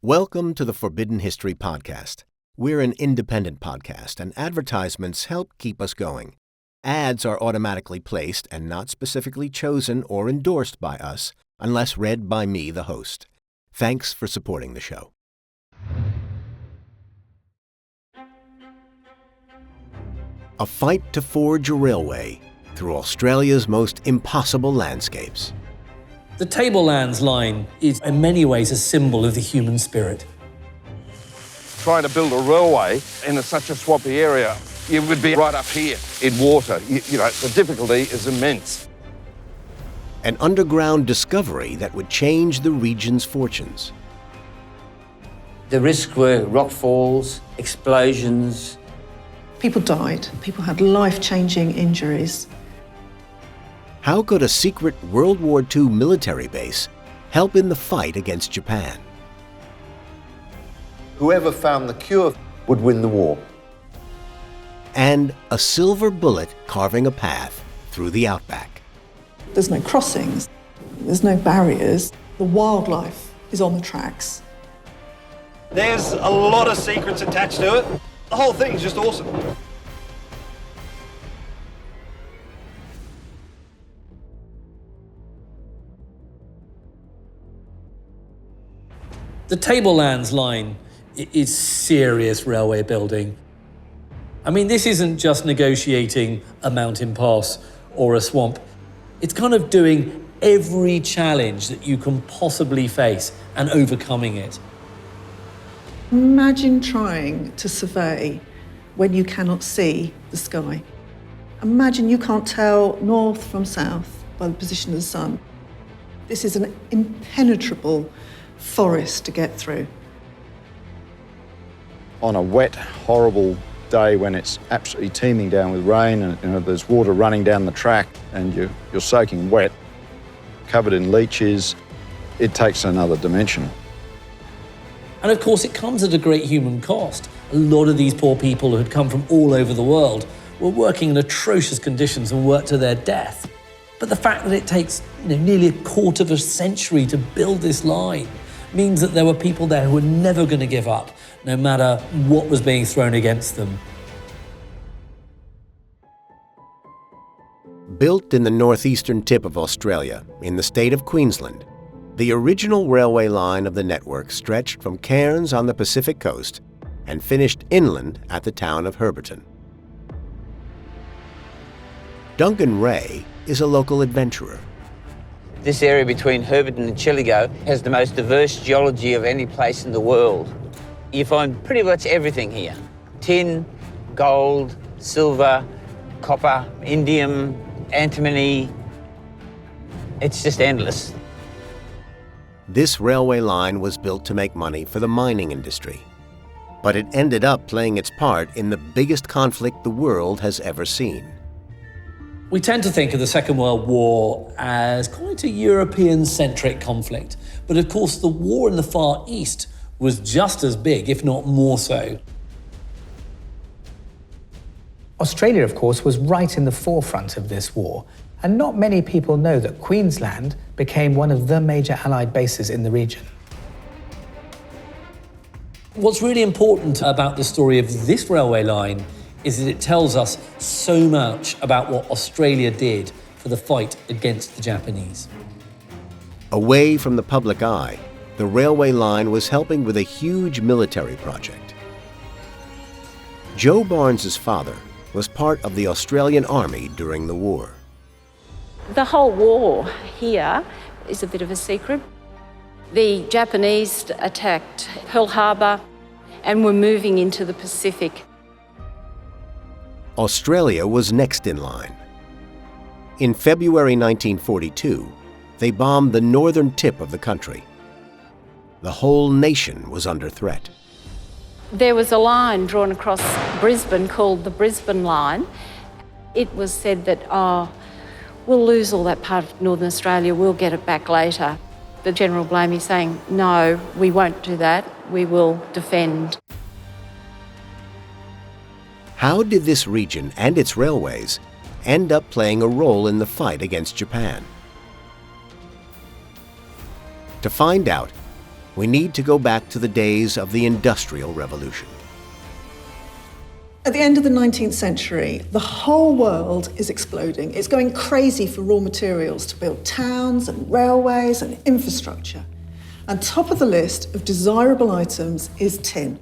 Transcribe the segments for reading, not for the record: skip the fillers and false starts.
Welcome to the Forbidden History Podcast. We're an independent podcast, and advertisements help keep us going. Ads are automatically placed and not specifically chosen or endorsed by us unless read by me, the host. Thanks for supporting the show. A fight to forge a railway through Australia's most impossible landscapes. The Tablelands line is in many ways a symbol of the human spirit. Trying to build a railway in such a swampy area, you would be right up here in water. The difficulty is immense. An underground discovery that would change the region's fortunes. The risks were rockfalls, explosions. People died. People had life-changing injuries. How could a secret World War II military base help in the fight against Japan? Whoever found the cure would win the war. And a silver bullet carving a path through the outback. There's no crossings. There's no barriers. The wildlife is on the tracks. There's a lot of secrets attached to it. The whole thing is just awesome. The Tablelands line is serious railway building. I mean, this isn't just negotiating a mountain pass or a swamp. It's kind of doing every challenge that you can possibly face and overcoming it. Imagine trying to survey when you cannot see the sky. Imagine you can't tell north from south by the position of the sun. This is an impenetrable forest to get through. On a wet, horrible day when it's absolutely teeming down with rain and there's water running down the track and you're soaking wet, covered in leeches, it takes another dimension. And of course, it comes at a great human cost. A lot of these poor people who had come from all over the world were working in atrocious conditions and worked to their death. But the fact that it takes nearly a quarter of a century to build this line means that there were people there who were never going to give up, no matter what was being thrown against them. Built in the northeastern tip of Australia, in the state of Queensland, the original railway line of the network stretched from Cairns on the Pacific coast and finished inland at the town of Herberton. Duncan Ray is a local adventurer. This area between Herberton and Chillagoe has the most diverse geology of any place in the world. You find pretty much everything here. Tin, gold, silver, copper, indium, antimony. It's just endless. This railway line was built to make money for the mining industry, but it ended up playing its part in the biggest conflict the world has ever seen. We tend to think of the Second World War as quite a European-centric conflict, but of course the war in the Far East was just as big, if not more so. Australia, of course, was right in the forefront of this war, and not many people know that Queensland became one of the major Allied bases in the region. What's really important about the story of this railway line is that it tells us so much about what Australia did for the fight against the Japanese. Away from the public eye, the railway line was helping with a huge military project. Joe Barnes's father was part of the Australian Army during the war. The whole war here is a bit of a secret. The Japanese attacked Pearl Harbor and were moving into the Pacific. Australia was next in line. In February 1942, they bombed the northern tip of the country. The whole nation was under threat. There was a line drawn across Brisbane called the Brisbane Line. It was said that, we'll lose all that part of Northern Australia, we'll get it back later. The General Blamey saying, no, we won't do that, we will defend. How did this region and its railways end up playing a role in the fight against Japan? To find out, we need to go back to the days of the Industrial Revolution. At the end of the 19th century, the whole world is exploding. It's going crazy for raw materials to build towns and railways and infrastructure. And top of the list of desirable items is tin.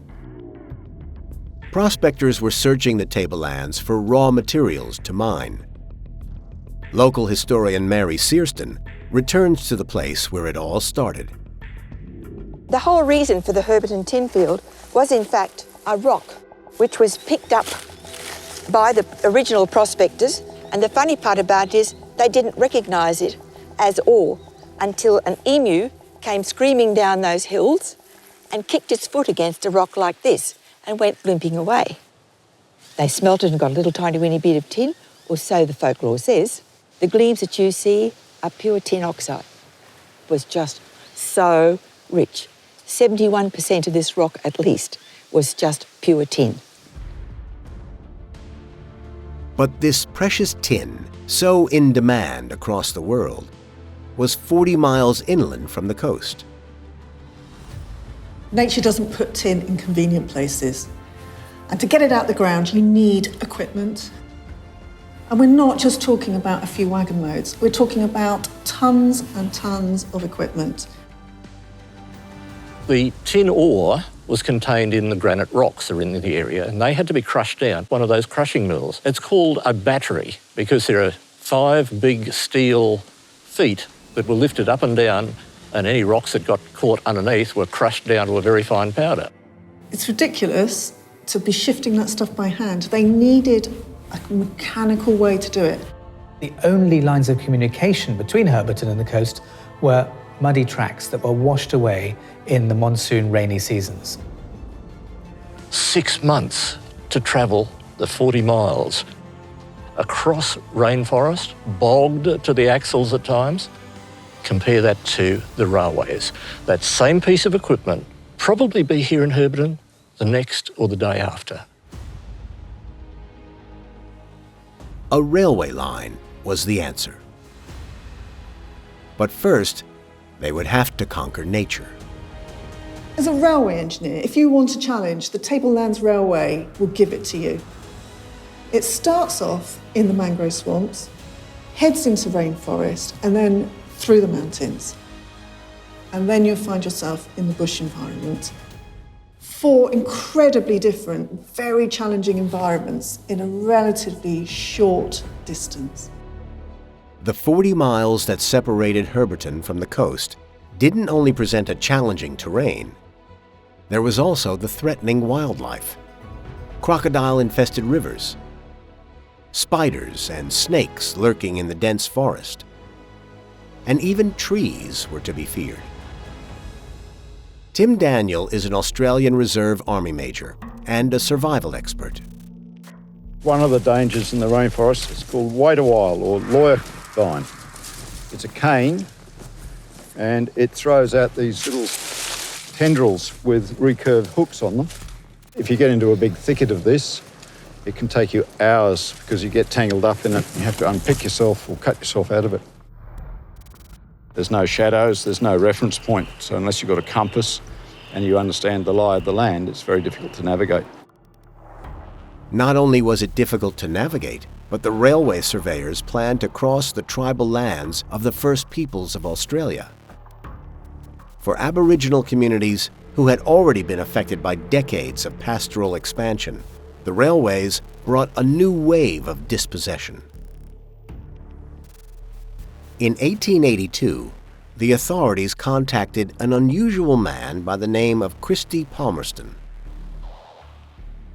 Prospectors were searching the tablelands for raw materials to mine. Local historian Mary Searston returns to the place where it all started. The whole reason for the Herberton tin field was in fact a rock which was picked up by the original prospectors, and the funny part about it is they didn't recognise it as ore until an emu came screaming down those hills and kicked its foot against a rock like this and went limping away. They smelt it and got a little tiny weeny bit of tin, or so the folklore says. The gleams that you see are pure tin oxide. It was just so rich. 71% of this rock at least was just pure tin. But this precious tin, so in demand across the world, was 40 miles inland from the coast. Nature doesn't put tin in convenient places. And to get it out the ground, you need equipment. And we're not just talking about a few wagon loads. We're talking about tons and tons of equipment. The tin ore was contained in the granite rocks that are in the area, and they had to be crushed down, one of those crushing mills. It's called a battery because there are 5 big steel feet that were lifted up and down, and any rocks that got caught underneath were crushed down to a very fine powder. It's ridiculous to be shifting that stuff by hand. They needed a mechanical way to do it. The only lines of communication between Herberton and the coast were muddy tracks that were washed away in the monsoon rainy seasons. 6 months to travel the 40 miles across rainforest, bogged to the axles at times. Compare that to the railways. That same piece of equipment probably be here in Herberton the next or the day after. A railway line was the answer. But first, they would have to conquer nature. As a railway engineer, if you want a challenge, the Tablelands Railway will give it to you. It starts off in the mangrove swamps, heads into rainforest, and then through the mountains. And then you'll find yourself in the bush environment. 4 incredibly different, very challenging environments in a relatively short distance. The 40 miles that separated Herberton from the coast didn't only present a challenging terrain, there was also the threatening wildlife. Crocodile-infested rivers, spiders and snakes lurking in the dense forest, and even trees were to be feared. Tim Daniel is an Australian Reserve Army major and a survival expert. One of the dangers in the rainforest is called WWII or lawyer vine. It's a cane and it throws out these little tendrils with recurved hooks on them. If you get into a big thicket of this, it can take you hours because you get tangled up in it. You have to unpick yourself or cut yourself out of it. There's no shadows, there's no reference point, so unless you've got a compass and you understand the lie of the land, it's very difficult to navigate. Not only was it difficult to navigate, but the railway surveyors planned to cross the tribal lands of the First Peoples of Australia. For Aboriginal communities who had already been affected by decades of pastoral expansion, the railways brought a new wave of dispossession. In 1882, the authorities contacted an unusual man by the name of Christy Palmerston,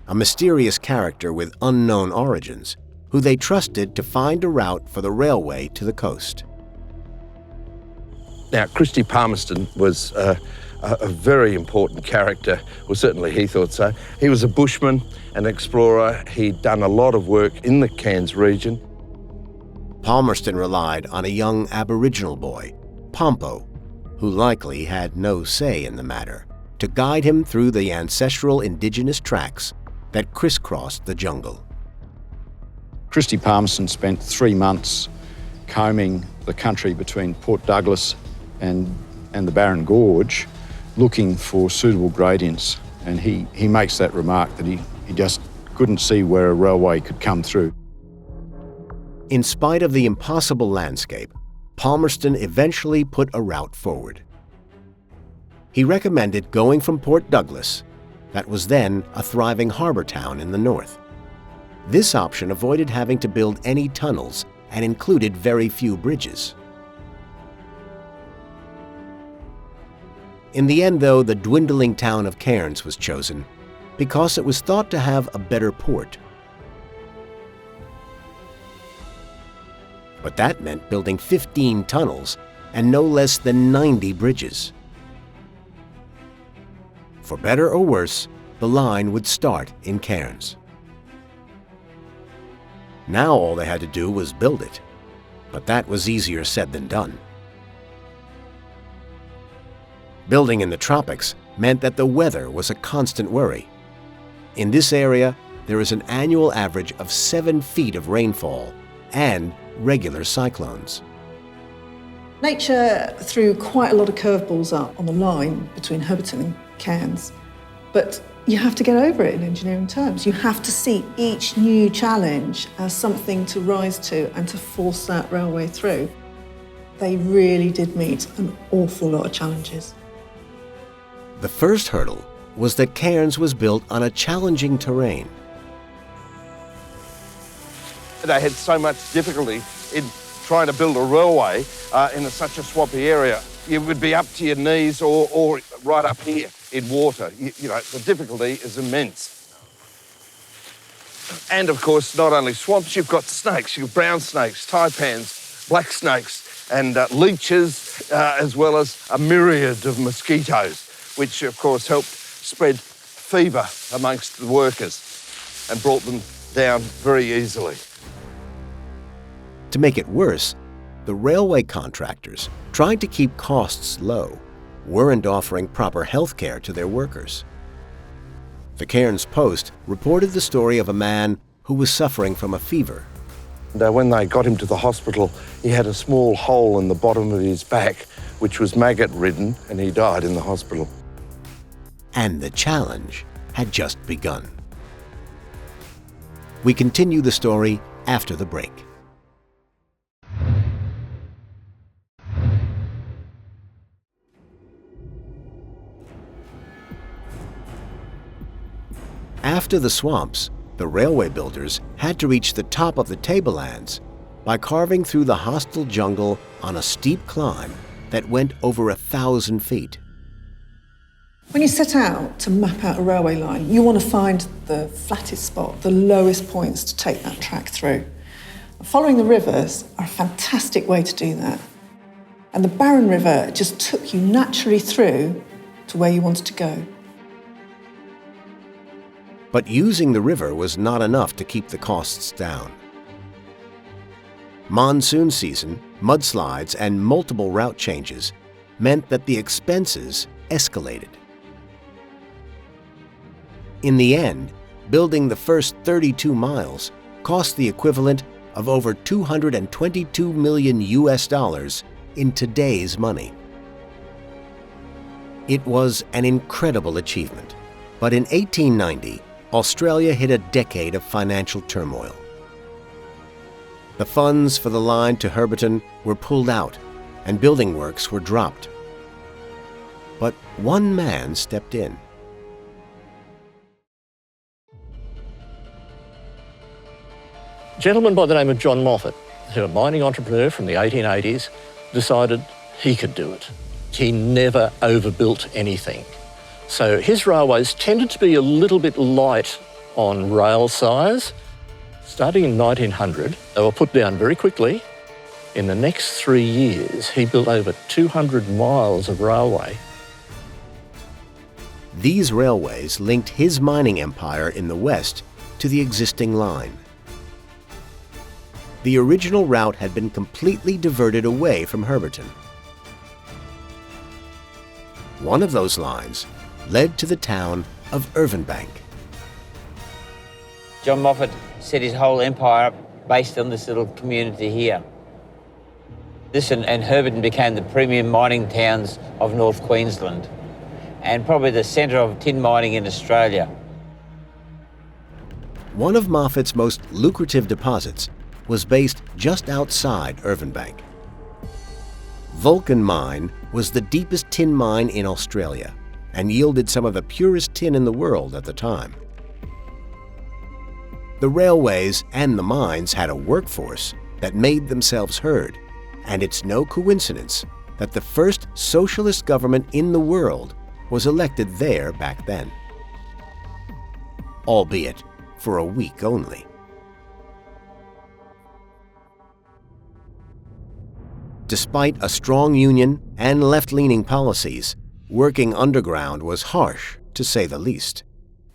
a mysterious character with unknown origins, who they trusted to find a route for the railway to the coast. Now, Christy Palmerston was a very important character, well, certainly he thought so. He was a bushman, an explorer. He'd done a lot of work in the Cairns region. Palmerston relied on a young Aboriginal boy, Pompo, who likely had no say in the matter, to guide him through the ancestral indigenous tracks that crisscrossed the jungle. Christy Palmerston spent 3 months combing the country between Port Douglas and the Barron Gorge looking for suitable gradients, and he makes that remark that he just couldn't see where a railway could come through. In spite of the impossible landscape, Palmerston eventually put a route forward. He recommended going from Port Douglas, that was then a thriving harbour town in the north. This option avoided having to build any tunnels and included very few bridges. In the end, though, the dwindling town of Cairns was chosen because it was thought to have a better port. But that meant building 15 tunnels and no less than 90 bridges. For better or worse, the line would start in Cairns. Now all they had to do was build it, but that was easier said than done. Building in the tropics meant that the weather was a constant worry. In this area, there is an annual average of 7 feet of rainfall and regular cyclones. Nature threw quite a lot of curveballs up on the line between Herberton and Cairns, but you have to get over it in engineering terms. You have to see each new challenge as something to rise to and to force that railway through. They really did meet an awful lot of challenges. The first hurdle was that Cairns was built on a challenging terrain. They had so much difficulty in trying to build a railway in such a swampy area. You would be up to your knees or right up here in water. You know, the difficulty is immense. And of course, not only swamps, you've got snakes. You've got brown snakes, taipans, black snakes, and leeches, as well as a myriad of mosquitoes, which of course helped spread fever amongst the workers and brought them down very easily. To make it worse, the railway contractors, trying to keep costs low, weren't offering proper health care to their workers. The Cairns Post reported the story of a man who was suffering from a fever. When they got him to the hospital, he had a small hole in the bottom of his back, which was maggot-ridden, and he died in the hospital. And the challenge had just begun. We continue the story after the break. After the swamps, the railway builders had to reach the top of the tablelands by carving through the hostile jungle on a steep climb that went over 1,000 feet. When you set out to map out a railway line, you want to find the flattest spot, the lowest points to take that track through. Following the rivers are a fantastic way to do that. And the Barron River just took you naturally through to where you wanted to go. But using the river was not enough to keep the costs down. Monsoon season, mudslides, and multiple route changes meant that the expenses escalated. In the end, building the first 32 miles cost the equivalent of over $222 million in today's money. It was an incredible achievement, but in 1890, Australia hit a decade of financial turmoil. The funds for the line to Herberton were pulled out and building works were dropped. But one man stepped in. A gentleman by the name of John Moffat, who a mining entrepreneur from the 1880s, decided he could do it. He never overbuilt anything. So his railways tended to be a little bit light on rail size. Starting in 1900, they were put down very quickly. In the next 3 years, he built over 200 miles of railway. These railways linked his mining empire in the west to the existing line. The original route had been completely diverted away from Herberton. One of those lines led to the town of Irvinbank. John Moffat set his whole empire up based on this little community here. This and Herberton became the premium mining towns of North Queensland. and probably the centre of tin mining in Australia. One of Moffat's most lucrative deposits was based just outside Irvinbank. Vulcan Mine was the deepest tin mine in Australia and yielded some of the purest tin in the world at the time. The railways and the mines had a workforce that made themselves heard, and it's no coincidence that the first socialist government in the world was elected there back then. Albeit for a week only. Despite a strong union and left-leaning policies, working underground was harsh, to say the least.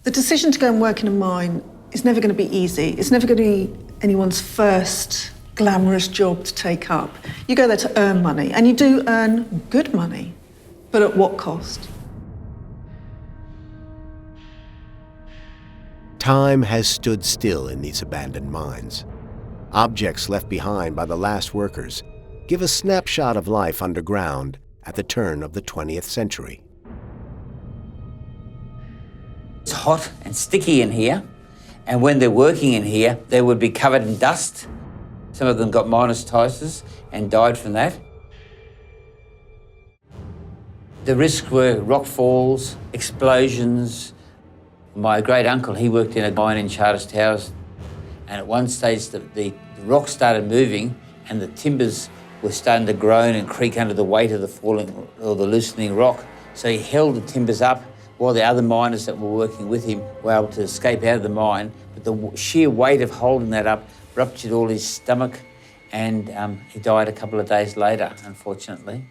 The decision to go and work in a mine is never going to be easy. It's never going to be anyone's first glamorous job to take up. You go there to earn money, and you do earn good money, but at what cost? Time has stood still in these abandoned mines. Objects left behind by the last workers give a snapshot of life underground at the turn of the 20th century. It's hot and sticky in here, and when they're working in here, they would be covered in dust. Some of them got meningitis and died from that. The risks were rock falls, explosions. My great uncle, he worked in a mine in Charters Towers, and at one stage the rock started moving and the timbers were starting to groan and creak under the weight of the falling or the loosening rock. So he held the timbers up while the other miners that were working with him were able to escape out of the mine. But the sheer weight of holding that up ruptured all his stomach, and he died a couple of days later, unfortunately.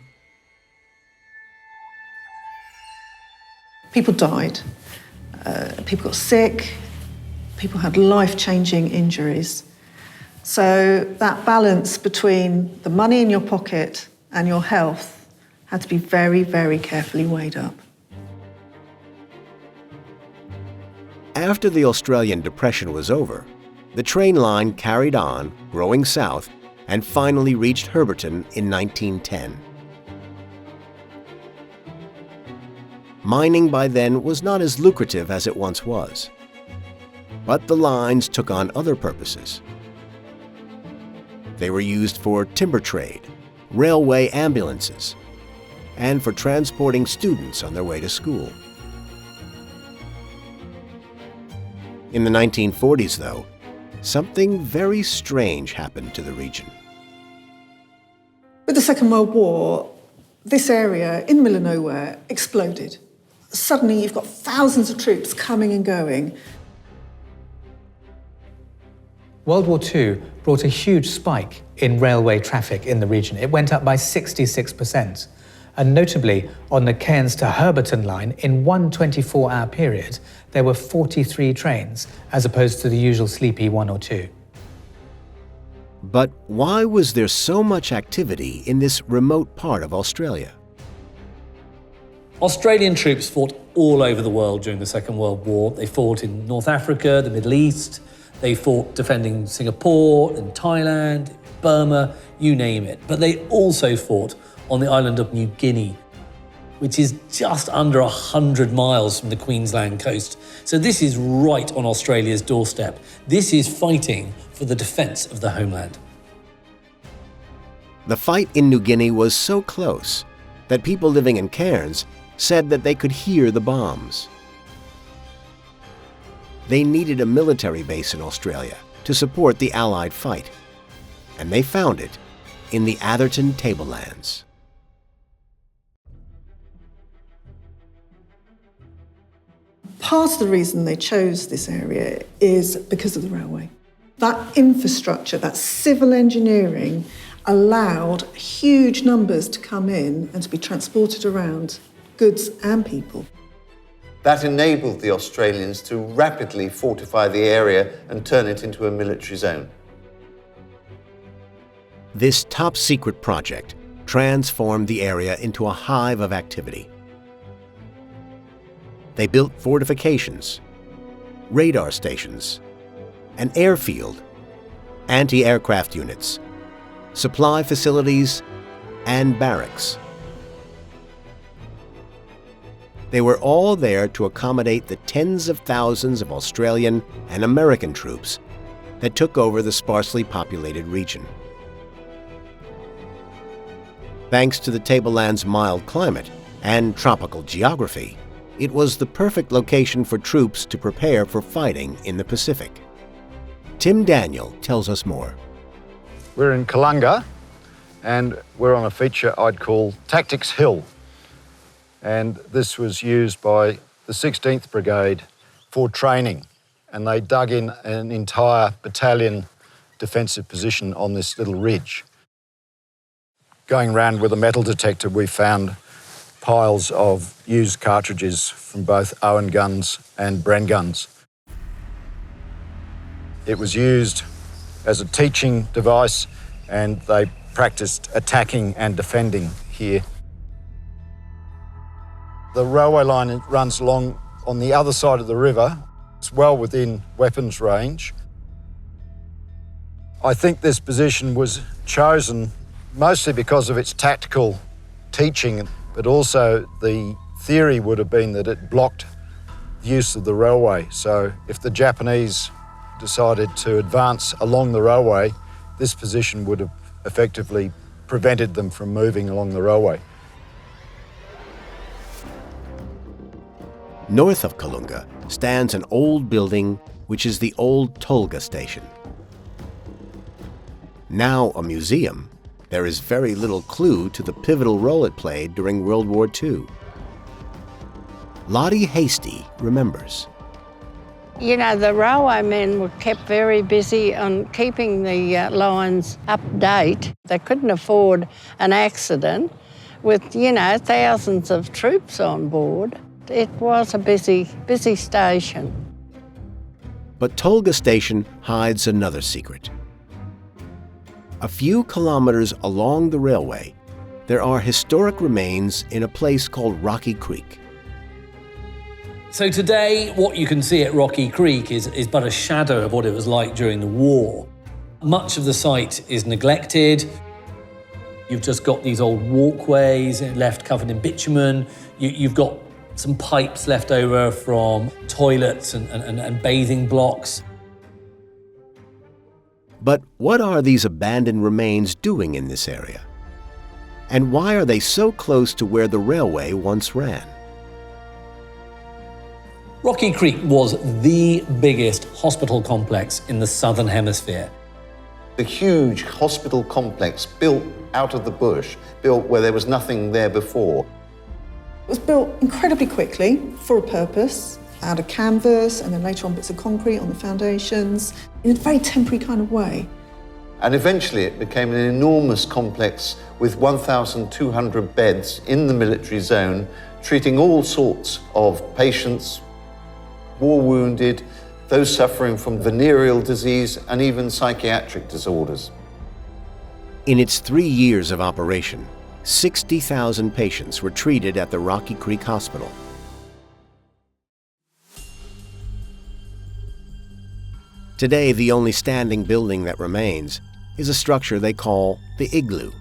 People died. People got sick. People had life-changing injuries. So that balance between the money in your pocket and your health had to be very, very carefully weighed up. After the Australian Depression was over, the train line carried on, growing south, and finally reached Herberton in 1910. Mining by then was not as lucrative as it once was, but the lines took on other purposes. They were used for timber trade, railway ambulances, and for transporting students on their way to school. In the 1940s, though, something very strange happened to the region. With the Second World War, this area in the middle of nowhere exploded. Suddenly you've got thousands of troops coming and going. World War II brought a huge spike in railway traffic in the region. It went up by 66%. And notably, on the Cairns to Herberton line, in one 24-hour period, there were 43 trains, as opposed to the usual sleepy 1 or 2. But why was there so much activity in this remote part of Australia? Australian troops fought all over the world during the Second World War. They fought in North Africa, the Middle East. They fought defending Singapore and Thailand, Burma, you name it. But they also fought on the island of New Guinea, which is just under 100 miles from the Queensland coast. So this is right on Australia's doorstep. This is fighting for the defence of the homeland. The fight in New Guinea was so close that people living in Cairns said that they could hear the bombs. They needed a military base in Australia to support the Allied fight, and they found it in the Atherton Tablelands. Part of the reason they chose this area is because of the railway. That infrastructure, that civil engineering, allowed huge numbers to come in and to be transported around, goods and people. That enabled the Australians to rapidly fortify the area and turn it into a military zone. This top-secret project transformed the area into a hive of activity. They built fortifications, radar stations, an airfield, anti-aircraft units, supply facilities, and barracks. They were all there to accommodate the tens of thousands of Australian and American troops that took over the sparsely populated region. Thanks to the tableland's mild climate and tropical geography, it was the perfect location for troops to prepare for fighting in the Pacific. Tim Daniel tells us more. We're in Kalunga, and we're on a feature I'd call Tactics Hill. And this was used by the 16th Brigade for training. And they dug in an entire battalion defensive position on this little ridge. Going around with a metal detector, we found piles of used cartridges from both Owen guns and Bren guns. It was used as a teaching device, and they practiced attacking and defending here. The railway line runs along on the other side of the river. It's well within weapons range. I think this position was chosen mostly because of its tactical teaching, but also the theory would have been that it blocked the use of the railway. So if the Japanese decided to advance along the railway, this position would have effectively prevented them from moving along the railway. North of Kalunga stands an old building which is the old Tolga station. Now a museum, there is very little clue to the pivotal role it played during World War II. Lottie Hasty remembers. You know, the railwaymen were kept very busy on keeping the lines up to date. They couldn't afford an accident with, you know, thousands of troops on board. It was a busy station. But Tolga Station hides another secret. A few kilometers along the railway, there are historic remains in a place called Rocky Creek. So today, what you can see at Rocky Creek is but a shadow of what it was like during the war. Much of the site is neglected. You've just got these old walkways left covered in bitumen. You've got some pipes left over from toilets and bathing blocks. But what are these abandoned remains doing in this area? And why are they so close to where the railway once ran? Rocky Creek was the biggest hospital complex in the Southern Hemisphere. The huge hospital complex built out of the bush, built where there was nothing there before. It was built incredibly quickly for a purpose, out of canvas and then later on bits of concrete on the foundations, in a very temporary kind of way. And eventually it became an enormous complex with 1,200 beds in the military zone, treating all sorts of patients, war wounded, those suffering from venereal disease and even psychiatric disorders. In its 3 years of operation, 60,000 patients were treated at the Rocky Creek Hospital. Today, the only standing building that remains is a structure they call the Igloo.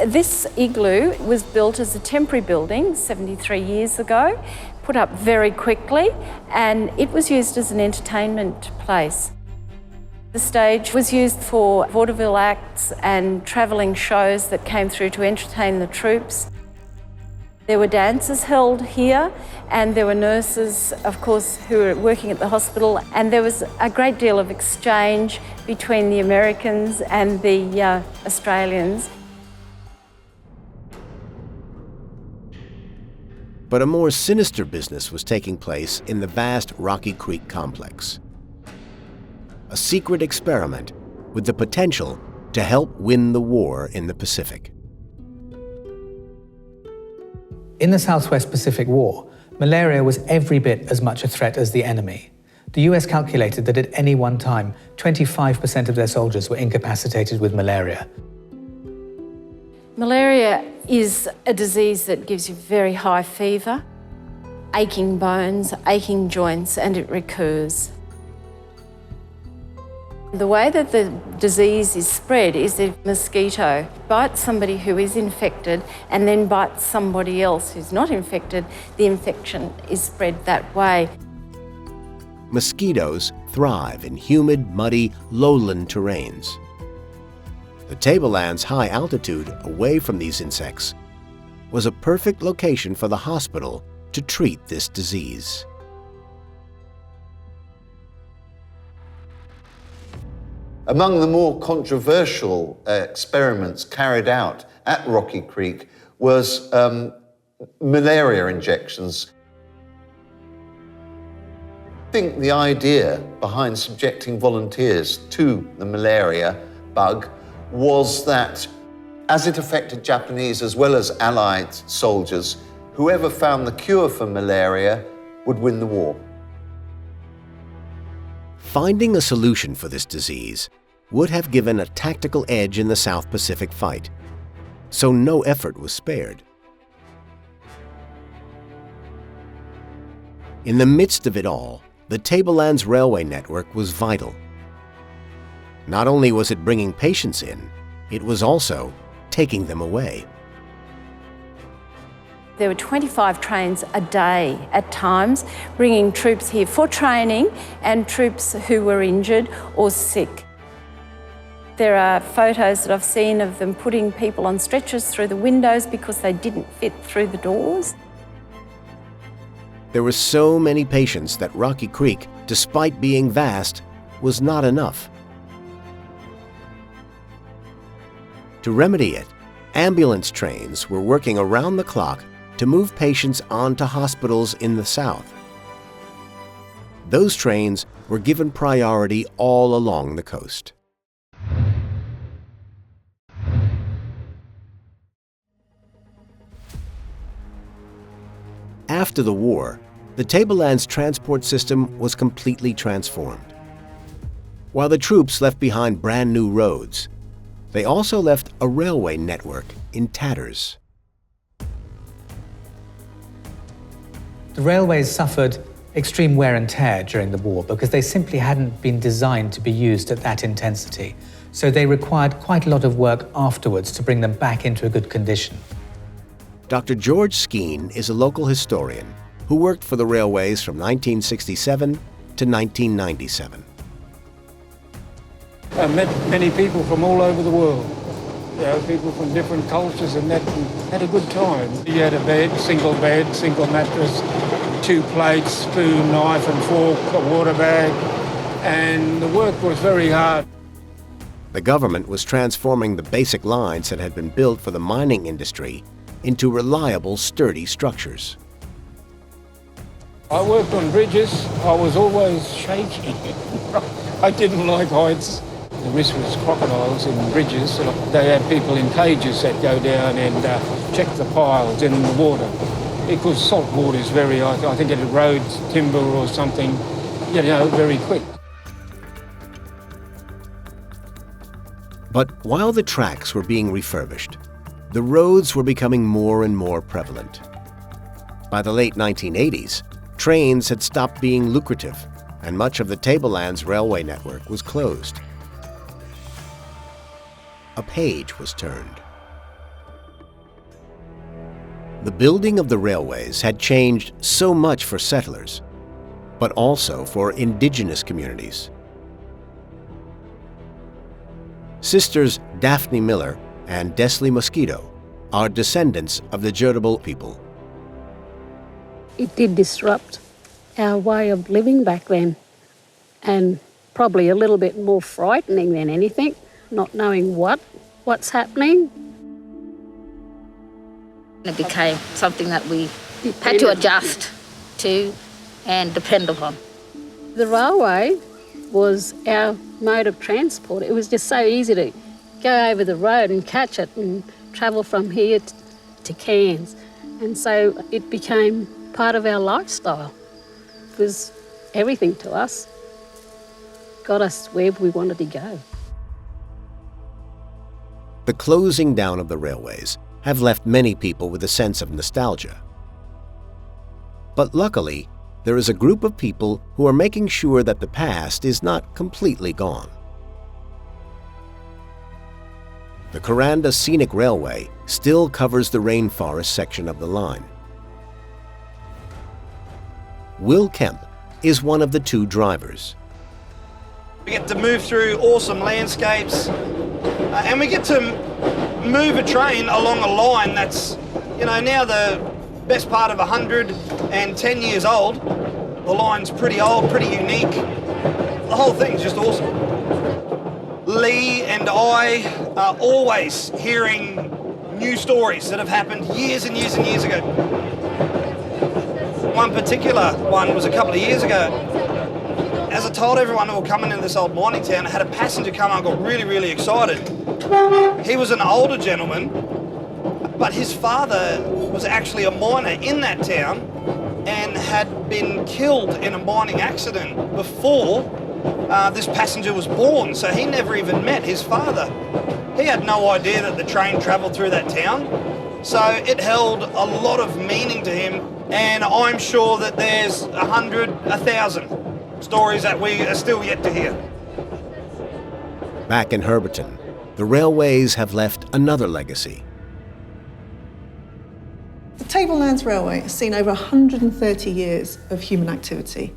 This igloo was built as a temporary building 73 years ago, put up very quickly, and it was used as an entertainment place. The stage was used for vaudeville acts and travelling shows that came through to entertain the troops. There were dances held here, and there were nurses, of course, who were working at the hospital, and there was a great deal of exchange between the Americans and the Australians. But a more sinister business was taking place in the vast Rocky Creek complex. A secret experiment with the potential to help win the war in the Pacific. In the Southwest Pacific War, malaria was every bit as much a threat as the enemy. The US calculated that at any one time, 25% of their soldiers were incapacitated with malaria. Malaria is a disease that gives you very high fever, aching bones, aching joints, and it recurs. The way that the disease is spread is if a mosquito bites somebody who is infected and then bites somebody else who's not infected, the infection is spread that way. Mosquitoes thrive in humid, muddy, lowland terrains. The tablelands' high altitude away from these insects was a perfect location for the hospital to treat this disease. Among the more controversial experiments carried out at Rocky Creek was malaria injections. I think the idea behind subjecting volunteers to the malaria bug was that as it affected Japanese as well as Allied soldiers, whoever found the cure for malaria would win the war. Finding a solution for this disease would have given a tactical edge in the South Pacific fight, so no effort was spared. In the midst of it all, the Tablelands Railway network was vital. Not only was it bringing patients in, it was also taking them away. There were 25 trains a day at times, bringing troops here for training and troops who were injured or sick. There are photos that I've seen of them putting people on stretchers through the windows because they didn't fit through the doors. There were so many patients that Rocky Creek, despite being vast, was not enough. To remedy it, ambulance trains were working around the clock to move patients onto hospitals in the South. Those trains were given priority all along the coast. After the war, the Tablelands transport system was completely transformed. While the troops left behind brand new roads, they also left a railway network in tatters. The railways suffered extreme wear and tear during the war because they simply hadn't been designed to be used at that intensity. So they required quite a lot of work afterwards to bring them back into a good condition. Dr. George Skeen is a local historian who worked for the railways from 1967 to 1997. I met many people from all over the world. People from different cultures and had a good time. You had a bed, single mattress, 2 plates, spoon, knife and fork, a water bag, and the work was very hard. The government was transforming the basic lines that had been built for the mining industry into reliable, sturdy structures. I worked on bridges. I was always shaking. I didn't like heights. The risk was crocodiles in bridges. They had people in cages that go down and check the piles in the water. Because salt water is very, I think it erodes timber or something, very quick. But while the tracks were being refurbished, the roads were becoming more and more prevalent. By the late 1980s, trains had stopped being lucrative, and much of the Tablelands Railway network was closed. A page was turned. The building of the railways had changed so much for settlers, but also for indigenous communities. Sisters Daphne Miller and Desley Mosquito are descendants of the Jurtable people. It did disrupt our way of living back then, and probably a little bit more frightening than anything, not knowing what's happening. It became something that we had to adjust to and depend upon. The railway was our mode of transport. It was just so easy to go over the road and catch it and travel from here to Cairns. And so it became part of our lifestyle. It was everything to us. Got us where we wanted to go. The closing down of the railways have left many people with a sense of nostalgia. But luckily, there is a group of people who are making sure that the past is not completely gone. The Kuranda Scenic Railway still covers the rainforest section of the line. Will Kemp is one of the two drivers. We get to move through awesome landscapes, and we get to move a train along a line that's, now the best part of 110 years old. The line's pretty old, pretty unique. The whole thing's just awesome. Lee and I are always hearing new stories that have happened years and years and years ago. One particular one was a couple of years ago. As I told everyone who were coming into this old mining town, I had a passenger come and I got really, really excited. He was an older gentleman, but his father was actually a miner in that town and had been killed in a mining accident before this passenger was born, so he never even met his father. He had no idea that the train travelled through that town, so it held a lot of meaning to him, and I'm sure that there's 100, 1,000 stories that we are still yet to hear. Back in Herberton, the railways have left another legacy. The Tablelands Railway has seen over 130 years of human activity.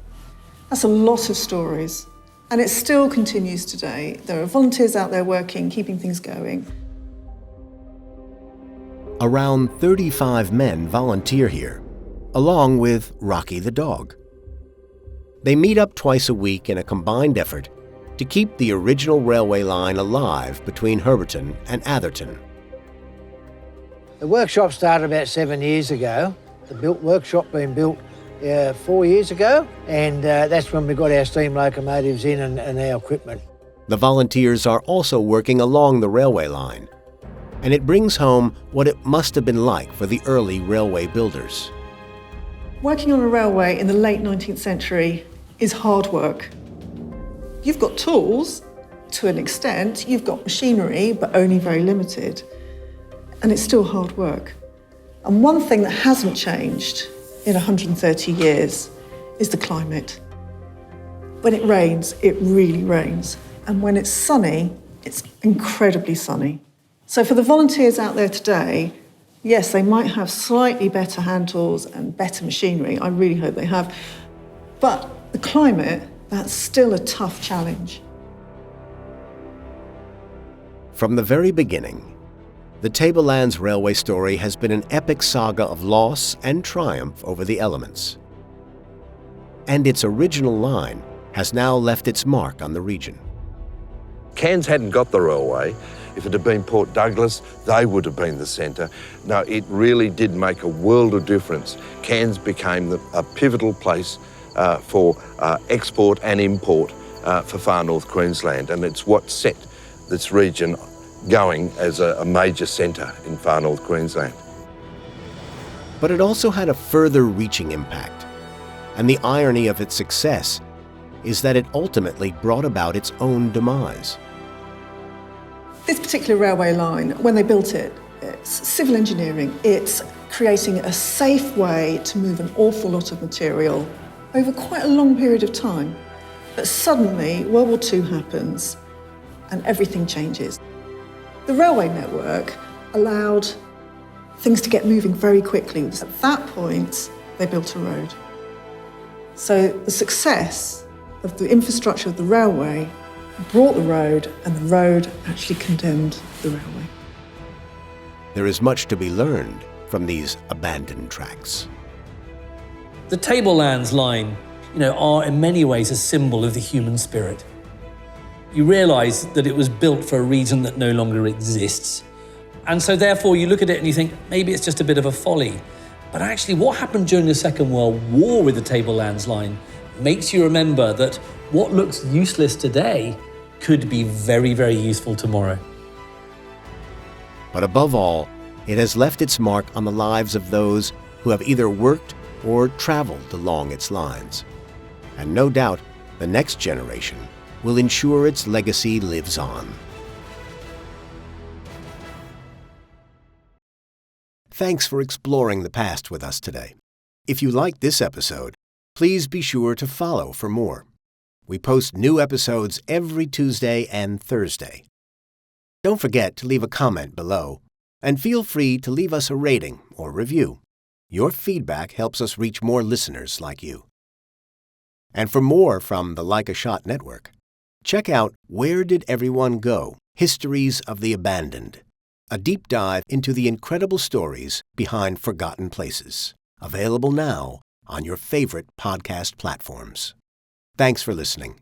That's a lot of stories, and it still continues today. There are volunteers out there working, keeping things going. Around 35 men volunteer here, along with Rocky the dog. They meet up twice a week in a combined effort to keep the original railway line alive between Herberton and Atherton. The workshop started about 7 years ago. The workshop being built 4 years ago, and that's when we got our steam locomotives in and our equipment. The volunteers are also working along the railway line, and it brings home what it must have been like for the early railway builders. Working on a railway in the late 19th century is hard work. You've got tools to an extent, you've got machinery, but only very limited. And it's still hard work. And one thing that hasn't changed in 130 years is the climate. When it rains, it really rains. And when it's sunny, it's incredibly sunny. So for the volunteers out there today, yes, they might have slightly better hand tools and better machinery. I really hope they have. But the climate, that's still a tough challenge. From the very beginning, the Tablelands Railway story has been an epic saga of loss and triumph over the elements. And its original line has now left its mark on the region. Cairns hadn't got the railway. If it had been Port Douglas, they would have been the centre. No, it really did make a world of difference. Cairns became a pivotal place for export and import for far north Queensland, and it's what set this region going as a major centre in far north Queensland. But it also had a further reaching impact, and the irony of its success is that it ultimately brought about its own demise. This particular railway line, when they built it, it's civil engineering. It's creating a safe way to move an awful lot of material over quite a long period of time. But suddenly, World War II happens and everything changes. The railway network allowed things to get moving very quickly. At that point, they built a road. So the success of the infrastructure of the railway brought the road, and the road actually condemned the railway. There is much to be learned from these abandoned tracks. The Tablelands line, are in many ways a symbol of the human spirit. You realise that it was built for a reason that no longer exists. And so therefore you look at it and you think, maybe it's just a bit of a folly. But actually what happened during the Second World War with the Tablelands line makes you remember that what looks useless today could be very, very useful tomorrow. But above all, it has left its mark on the lives of those who have either worked or traveled along its lines. And no doubt, the next generation will ensure its legacy lives on. Thanks for exploring the past with us today. If you liked this episode, please be sure to follow for more. We post new episodes every Tuesday and Thursday. Don't forget to leave a comment below, and feel free to leave us a rating or review. Your feedback helps us reach more listeners like you. And for more from the Like a Shot Network, check out Where Did Everyone Go? Histories of the Abandoned, a deep dive into the incredible stories behind forgotten places. Available now on your favorite podcast platforms. Thanks for listening.